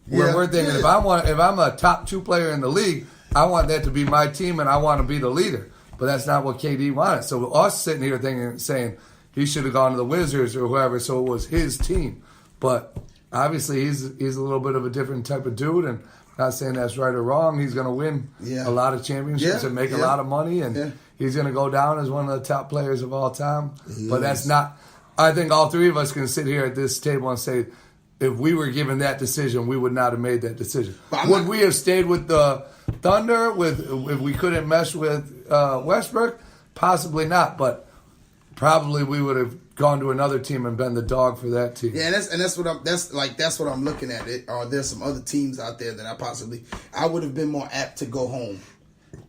where we're thinking, if I'm a top 2 player in the league, I want that to be my team and I want to be the leader. But that's not what KD wanted. So us sitting here saying he should have gone to the Wizards or whoever, so it was his team. But obviously he's a little bit of a different type of dude, and not saying that's right or wrong. He's going to win a lot of championships and make a lot of money, and he's going to go down as one of the top players of all time. But that's not – I think all 3 of us can sit here at this table and say, if we were given that decision, we would not have made that decision. Would we have stayed with the Thunder if we couldn't mesh with Westbrook? Possibly not, but probably we would have gone to another team and been the dog for that team. Yeah, that's what I'm looking at. There's some other teams out there that I would have been more apt to go home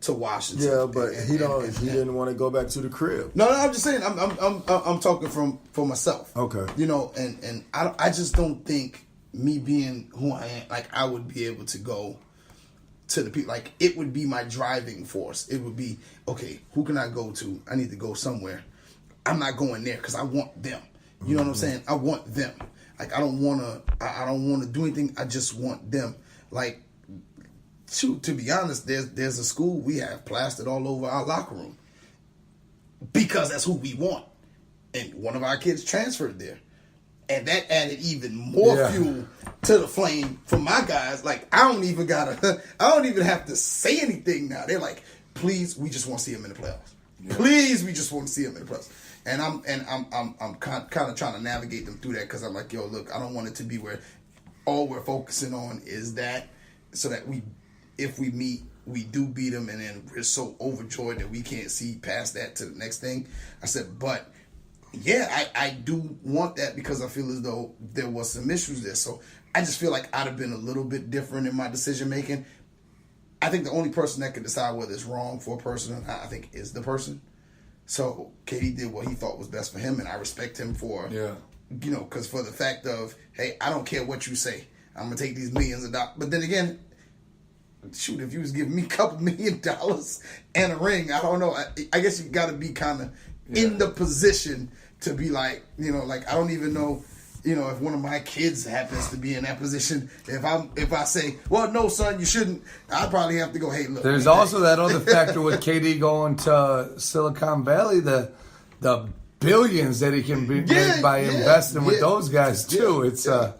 to Washington. Yeah, but he didn't want to go back to the crib. No, I'm just saying. I'm talking for myself. Okay. And I just don't think me being who I am, like I would be able to go to the people. Like it would be my driving force. It would be okay. Who can I go to? I need to go somewhere. I'm not going there because I want them. You know what I'm saying? I want them. Like I don't want to do anything. I just want them. Like to be honest, there's a school we have plastered all over our locker room because that's who we want. And one of our kids transferred there. And that added even more fuel to the flame for my guys. Like I don't even have to say anything now. They're like, please, we just want to see him in the playoffs. Yeah. Please, we just want to see him in the playoffs. And I'm kind of trying to navigate them through that because I'm like, yo, look, I don't want it to be where all we're focusing on is that, so that if we meet, we do beat them, and then we're so overjoyed that we can't see past that to the next thing. I said, but yeah, I do want that because I feel as though there was some issues there. So I just feel like I'd have been a little bit different in my decision making. I think the only person that can decide whether it's wrong for a person or not, I think, is the person. So KD did what he thought was best for him, and I respect him for, because for the fact of, hey, I don't care what you say. I'm going to take these millions of dollars. But then again, shoot, if you was giving me a couple $1 million and a ring, I don't know. I guess you got to be kind of in the position to be like, like I don't even know, if one of my kids happens to be in that position, if I say, well, no, son, you shouldn't, I'd probably have to go, hey, look. There's also that other factor with KD going to Silicon Valley, the billions that he can make by investing with those guys too. It's a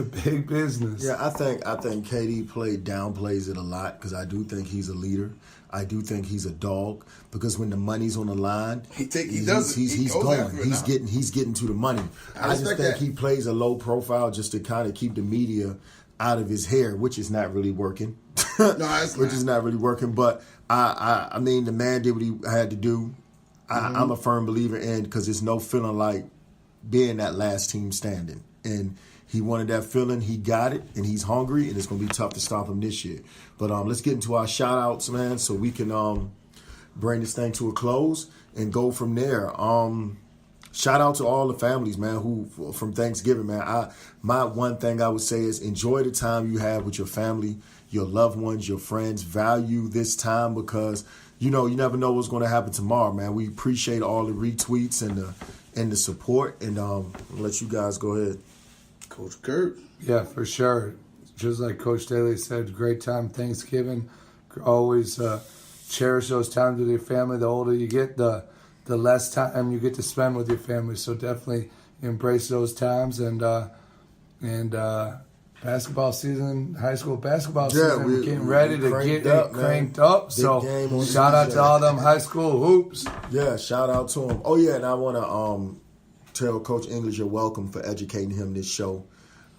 big business. Yeah, I think KD downplays it a lot because I do think he's a leader. I do think he's a dog because when the money's on the line, he's going. He's getting to the money. I just think he plays a low profile just to kind of keep the media out of his hair, which is not really working. Is not really working. But I mean, the man did what he had to do. I'm a firm believer in because there's no feeling like being that last team standing. And he wanted that feeling. He got it, and he's hungry, and it's going to be tough to stop him this year. But let's get into our shout-outs, man, so we can bring this thing to a close and go from there. Shout out to all the families, man, who from Thanksgiving, man. My one thing I would say is enjoy the time you have with your family, your loved ones, your friends. Value this time because, you never know what's going to happen tomorrow, man. We appreciate all the retweets and the support, and I'll let you guys go ahead. Coach Kurt. Yeah, for sure. Just like Coach Staley said, great time Thanksgiving. Always cherish those times with your family. The older you get, the less time you get to spend with your family. So definitely embrace those times. And basketball season, high school basketball season, we're getting ready to get it cranked up. So shout out to all them high school hoops. Yeah, shout out to them. Oh, yeah, and I want to tell Coach English you're welcome for educating him this show.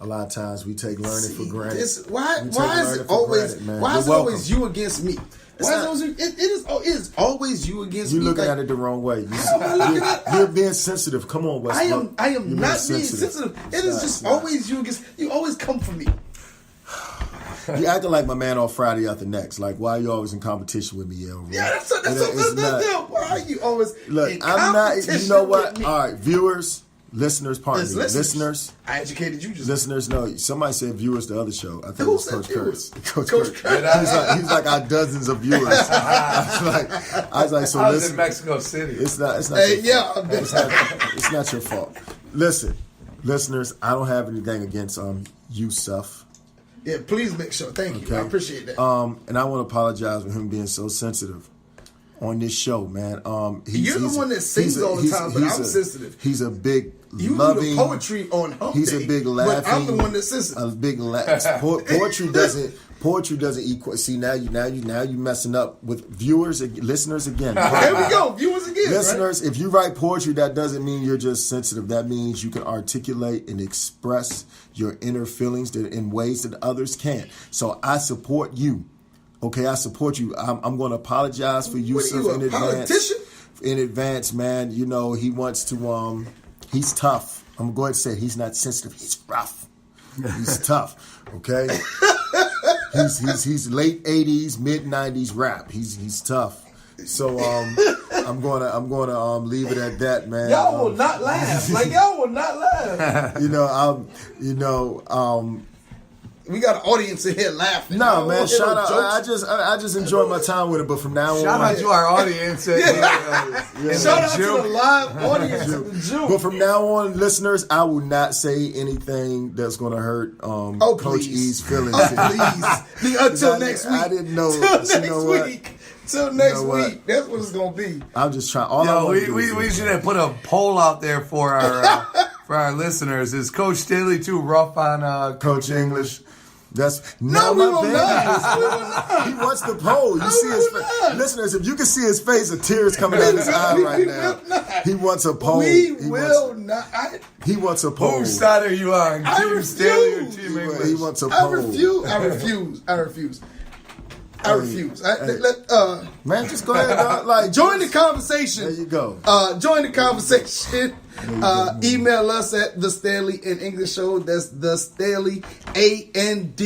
A lot of times we take learning for granted. Why is it always you against me? It is always you against me. You're looking at it the wrong way. You're being sensitive. Come on, Westbrook. I am not being sensitive. It is just always you against. You always come for me. You acting like my man on Friday after next. Like, why are you always in competition with me, yo? Yeah, that's why are you always in I'm not. competition You know what? with me? All right, viewers, listeners, pardon me. Listeners. I educated you just. Listeners, no. Somebody said viewers the other show. I think Who it was said Coach viewers? Kurtz. Coach Kurtz. He's like our dozens of viewers. I was like, so I was listen. in Mexico City. It's not. Hey, It's not your fault. Listen, listeners, I don't have anything against Yusuf. Yeah, please make sure. Thank you. I appreciate that. And I want to apologize for him being so sensitive on this show, man. You're the one that sings all the time, but I'm sensitive. He's a big You loving. do the poetry on hump He's day, a big laughing. but I'm the one that's sensitive. A big poetry doesn't equal. See now you messing up with viewers, listeners again. There we go, viewers again. Listeners, right? if you write poetry, that doesn't mean you're just sensitive. That means you can articulate and express your inner feelings in ways that others can't. So I support you. Okay, I support you. I'm going to apologize for Yusuf What are you, in a politician? In advance, man. You know, he wants to. He's tough. I'm going to say he's not sensitive. He's rough. He's tough. Okay. He's late 80s, mid 90s rap. He's tough. So I'm gonna leave it at that, man. Y'all will not laugh. Like y'all will not laugh. We got an audience in here laughing. No, man. Shout Shout out. I just enjoy my time with it. But from now on, Shout out to our audience. Shout out to the live audience of the Juke. But from now on, listeners, I will not say anything that's going to hurt Coach please. E's feelings. Please. Until next week. I didn't know. Till next week. That's what it's going to be. I'm just trying. We should have put a poll out there for our listeners. Is Coach Staley too rough on Coach English? That's No, not we my will baby. not. He wants the poll. You see his face. Listeners, if you can see his face, of tears coming out his eye right now. He wants a poll. We will not. He wants a poll. Whose side are you on? Team Staley or Team English? He wants a poll. I refuse. Man, just go ahead, dog. Like, join the conversation. There you go. Join the conversation. Email us at the Staley and English Show. That's the Staley AND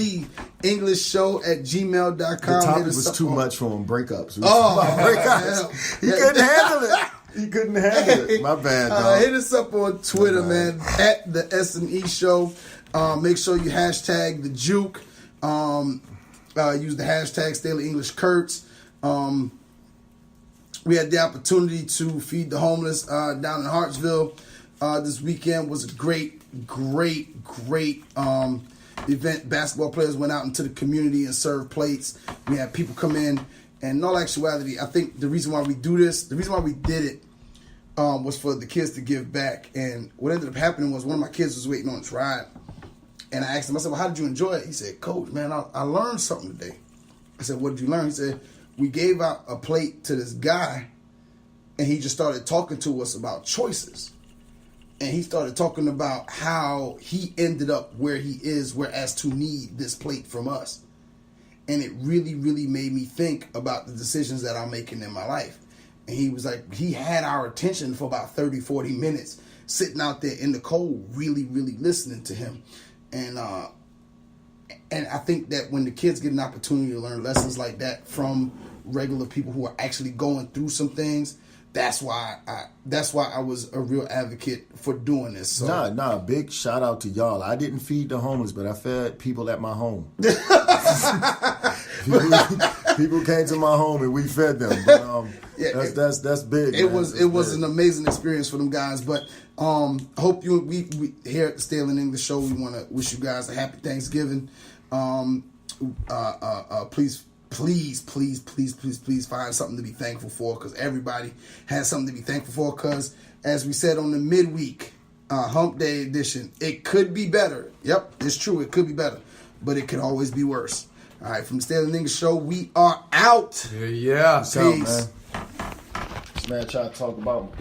English Show at gmail.com. The topic was too much for him. Breakups. Breakups. He couldn't handle it. He couldn't handle it. My bad, dog. Hit us up on Twitter, man, at the SME Show. Make sure you hashtag the Juke. Use the hashtag Staley English Kurtz. We had the opportunity to feed the homeless down in Hartsville. This weekend was a great event. Basketball players went out into the community and served plates. We had people come in. And in all actuality, I think the reason why we do this, the reason why we did it, was for the kids to give back. And what ended up happening was one of my kids was waiting on his ride. And I asked him, I said, well, how did you enjoy it? He said, Coach, man, I learned something today. I said, what did you learn? He said, we gave out a plate to this guy, and he just started talking to us about choices. And he started talking about how he ended up where he is, whereas to need this plate from us. And it really, really made me think about the decisions that I'm making in my life. And he was like, he had our attention for about 30, 40 minutes, sitting out there in the cold, really, really listening to him. And I think that when the kids get an opportunity to learn lessons like that from regular people who are actually going through some things, that's why I was a real advocate for doing this. So. Big shout out to y'all. I didn't feed the homeless, but I fed people at my home. people came to my home and we fed them. But, that's big. It was an amazing experience for them guys. But hope we here at the Staley and English Show, we want to wish you guys a happy Thanksgiving. Please find something to be thankful for, because everybody has something to be thankful for. Because as we said on the midweek Hump Day edition, it could be better. Yep, it's true. It could be better, but it could always be worse. All right, from the Staley and English Show, we are out. Yeah. Peace. Man, trying to talk about